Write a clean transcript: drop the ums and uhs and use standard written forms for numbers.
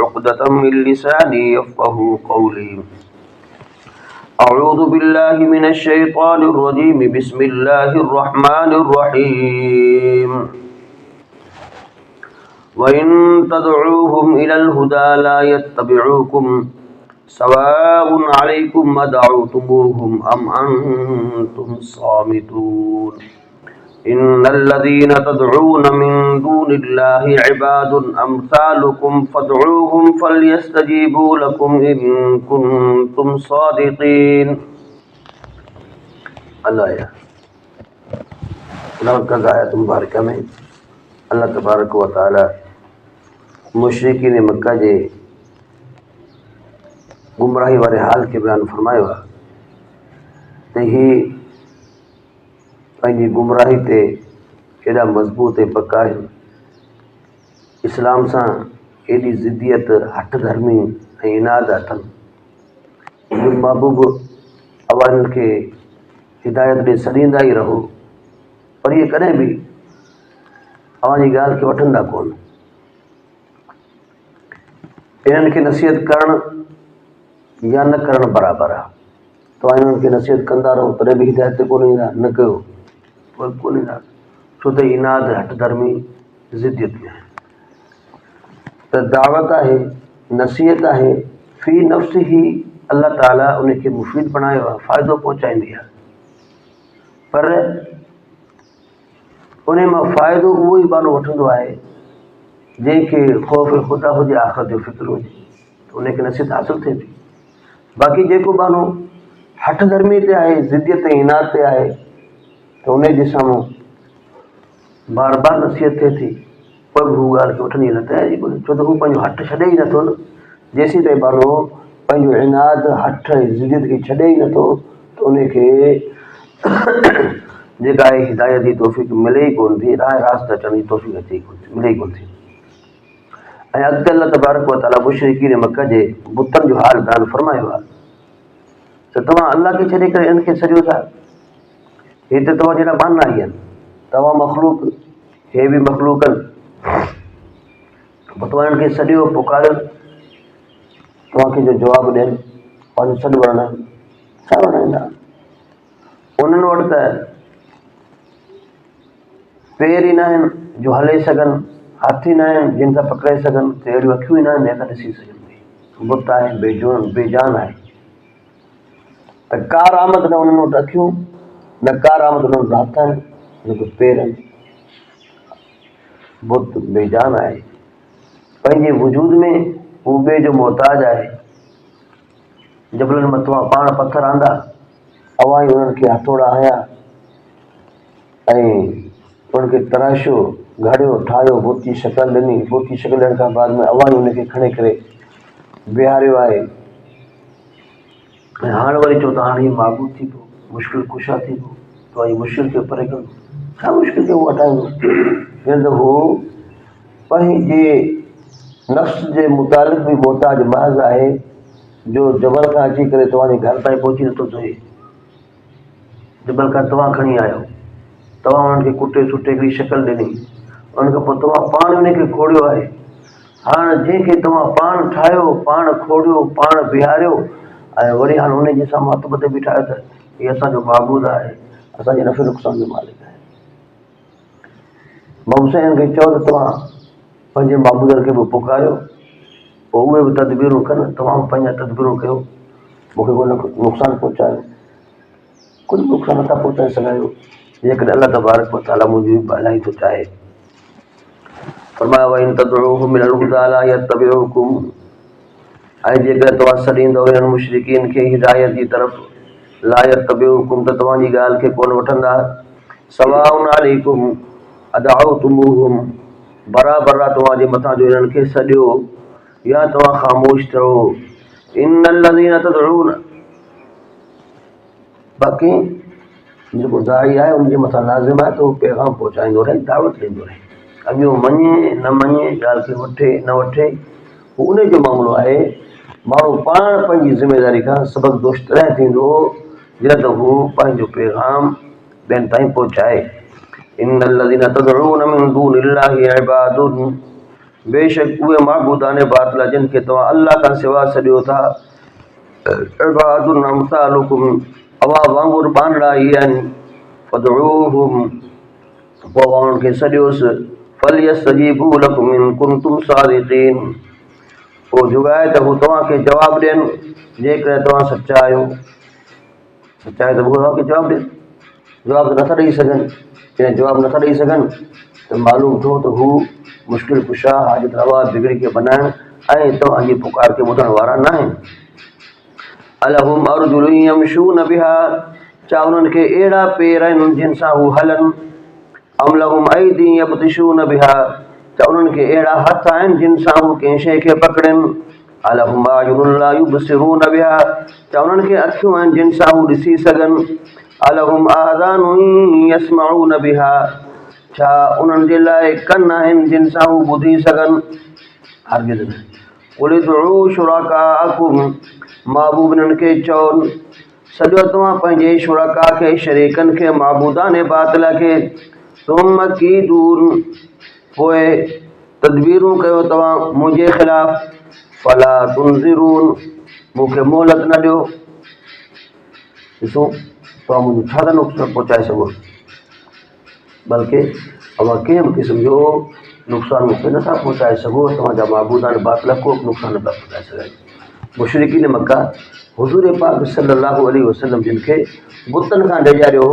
عقدة من لساني يفقهوا قولي أعوذ بالله من الشيطان الرجيم بسم الله الرحمن الرحيم وإن تدعوهم إلى الهدى لا يتبعوكم سواء عليكم أدعوتموهم أم أنتم صامتون إن الذين تدعون من دون الله عباد أمثالكم فادعوهم فليستجيبوا لكم إن كنتم صادقين. अल्लाह का आयत मुबारक में अल्लाह तबारक व तआला मुशरिकीन मक्का जे गुमराही वारे हाल के बयान फरमायो आहे त ही पंहिंजी गुमराही ते एॾा मज़बूत ऐं पका आहिनि, इस्लाम सां एॾी ज़िद्दियत हठ धर्मी ऐं इनाद अथनि जो महबूब अवाइनि खे हिदायत ॾे सॾींदा ई रहो, पर इहे कॾहिं बि अव्हां जी ॻाल्हि खे वठंदा कोन। इन्हनि खे नसीहत करणु या न करणु बराबरि आहे। तव्हां इन्हनि खे नसीहत कंदा रहो तॾहिं बि हिदायत ते कोन ईंदा, न कयो कोन ईंदा, छो त इनाद हठ धर्मी ज़िद्दियत में आहे। त दावत आहे, नसीहत आहे, फ़ी नफ़्स ई अल्लाह ताला उनखे मुफ़ीद बणायो आहे, फ़ाइदो पहुचाईंदी आहे, पर उन मां फ़ाइदो उहो ई बानो वठंदो आहे जंहिंखे ख़ौफ़ ख़ुदा हुजे, आख़िरत जो फ़िक्र हुजे, त उनखे नसीहत हासिलु थिए थी। बाक़ी जेको बानो हठ धर्मी ते आहे, ज़िद्दियत ऐं इनाद ते आहे, त उन जे साम्हूं बार बार नसीहत थिए थी, पर हू ॻाल्हि खे वठण जी न तयारी कोन्हे, छो त हू पंहिंजो हथ छॾे ई नथो न। जेसीं ताईं बानो पंहिंजो इनाद हठ ज़िद्दियत खे छॾे ई नथो त उनखे जेका आहे हिदायत जी तौफ़ीक़ मिले ई कोन थी, राह रास्त अचण जी तौफ़ीक़ अचे ई कोन थी, मिले ई कोन थी। ऐं अॻिते अल्लाह तबारक व तआला मुशरिकीन मक्का जे बुतनि जो हाल बयानु फरमायो आहे त तव्हां अल्लाह खे छॾे करे इन्हनि खे सॼो था, हे त तव्हां जहिड़ा माना ई आहिनि, तव्हां मख़लूक, हे बि मख़लूक आहिनि, पोइ तव्हां इन्हनि खे सॼो पुकारियो, तव्हांखे जो जवाबु ॾियनि, पंहिंजो सॾु वणंदा आहिनि, छा वणंदा? उन्हनि वटि त पेर ई न आहिनि जो हले सघनि, हथ ई न आहिनि जिन सां पकिड़े सघनि, त अहिड़ियूं अखियूं ई न आहिनि जंहिंसां ॾिसी सघनि। बुत आहे, बेजान आहे, त का रामत न उन्हनि वटि अखियूं, न का रामत उन्हनि वटि हथ आहिनि, न कुझु पेर आहिनि। बुत बेजान आहे, पंहिंजे वजूद में हू ॿिए जो मोहताज आहे। जबलनि मथां पाण पथर आंदा, अवां ई उन्हनि खे हथोड़ा हया ऐं उनखे तराशियो, घड़ियो, ठाहियो, बुत जी शकल ॾिनी, बुत जी शकल ॾियण खां बाद में अवां ई उनखे खणे करे बीहारियो आहे। ऐं हाणे वरी चओ त हाणे हीउ महबूद थी पियो, मुश्किल कुशा थी पियो, त वरी मुश्किल खे परे कंदो, छा मुश्किल खे उहो हटाईंदो? ॼण त हू पंहिंजे नफ़्स जे मुतालिक़ बि मोहताज महज़ आहे, जो जबल खां अची करे तव्हांजे घर ताईं पहुची नथो सघे। जबल खां तव्हां खणी आयो, तव्हां उन्हनि खे कुटे सुटे हिकिड़ी शकल ॾिनी, उन खां पोइ तव्हां पाण उनखे खोड़ियो आहे। हाणे जंहिंखे तव्हां पाण ठाहियो, पाण खोड़ियो, पाण बीहारियो, ऐं वरी हाणे उन जे साम्हूं हथ मथे बीठायो त हीअ असांजो महबूद आहे, असांजे नफ़े नुक़सान जो मालिक आहे। महबूब साईं खे चओ त तव्हां पंहिंजे महबूदनि खे बि पुकारियो, पोइ उहे बि तदबीरूं कनि, तव्हां बि पंहिंजा तदबीरूं कयो, मूंखे को नुक़सानु पहुचायो, कुझु नुक़सानु नथा पहुचाए सघायो जेकॾहिं अल्लाह तबारक व तआला मुंहिंजी भलाई थो चाहे। फरमायो वइन तदउहुम इलल हुदा ला यतबिउकुम, ऐं जेकॾहिं तव्हां सॾींदव इन्हनि मुशरिकीन खे हिदायत जी तरफ़, ला यतबिउकुम त तव्हांजी ॻाल्हि खे कोन वठंदा, सवाउन अलैकुम अदअउतुमूहुम, बराबरि आहे तव्हांजे मथां जो इन्हनि खे सॼो या तव्हां ख़ामोश थियो। इन्नल लज़ीना तदउन, बाक़ी जेको दाई आहे उनजे मथां लाज़िम आहे त उहो पैगाम पहुचाईंदो रहे, दावत ॾींदो रहे, अॻियो मञे न मञे, ॻाल्हि खे वठे न वठे, हू उन जो मामिलो आहे। माण्हू पाण पंहिंजी ज़िमेदारी खां सबक़ दोष तॾहिं थींदो जॾहिं त हू पंहिंजो पैगाम ॿियनि ताईं पहुचाए। इन्नल लज़ीना तदउन मिन दूनिल्लाहि इबादुन, बेशक उहे माबूदान बातिल जिन खे तव्हां अल्लाह खां सिवा सॾियो था इबादुन अमसालुकुम अवा वांगुरु बांदड़ा ई आहिनि फदऊहुम पोइ उन्हनि खे सॾियोसि फलियस्तजीबू लकुम इन कुंतुम सादिक़ीन पोइ जुगाए त हू तव्हांखे जवाबु ॾियनि जेकॾहिं तव्हां सचा आहियो। सचा आहे त हू तव्हांखे जवाबु ॾियनि। जवाबु त नथा ॾेई सघनि। जॾहिं जवाबु नथा ॾेई सघनि त मालूम थियो त हू मुश्किल कुशा हाजत रवा बिगड़ी खे बनाइण ऐं तव्हांजी पुकार खे ॿुधण वारा न आहिनि। अलहुम अर्जुलुन यमशून बिहा छा उन्हनि खे अहिड़ा पेर आहिनि जिन सां हू हलनि। अम लहुम ऐदी यबतिशून बिहा छा उन्हनि खे अहिड़ा हथ आहिनि जिन सां हू कंहिं शइ खे पकड़नि। अलहुम आयुनुन ला युबसिरून बिहा छा उन्हनि खे अखियूं आहिनि जिन सां हू ॾिसी सघनि। अलहुम आज़ानुन यस्मऊन बिहा छा उन्हनि जे लाइ कन आहिनि जिन सां हू ॿुधी सघनि। हरगिज़ न। क़ुल उदऊ शुरकाअकुम महबूबनि खे चवनि सॼो तव्हां पंहिंजे शुरका खे शरीकनि खे माबूदान बातिल खे सुम्म कीदून पोइ तदबीरूं कयो तव्हां मुंहिंजे ख़िलाफ़ फला तुनज़िरून मूंखे मोहलत न ॾियो। ॾिसो तव्हां मुंहिंजो छा था नुक़सानु पहुचाए सघो बल्कि अवां कंहिं बि क़िस्म जो नुक़सानु मूंखे नथा पहुचाए सघो। तव्हांजा माबूदान बातिल को बि नुक़सानु नथा पहुचाए सघनि। मुशरिकीन मक्का हुज़ूर पाक सल्लल्लाहु अलैहि वसल्लम जिन खे बुतनि खां डिॼारियो हो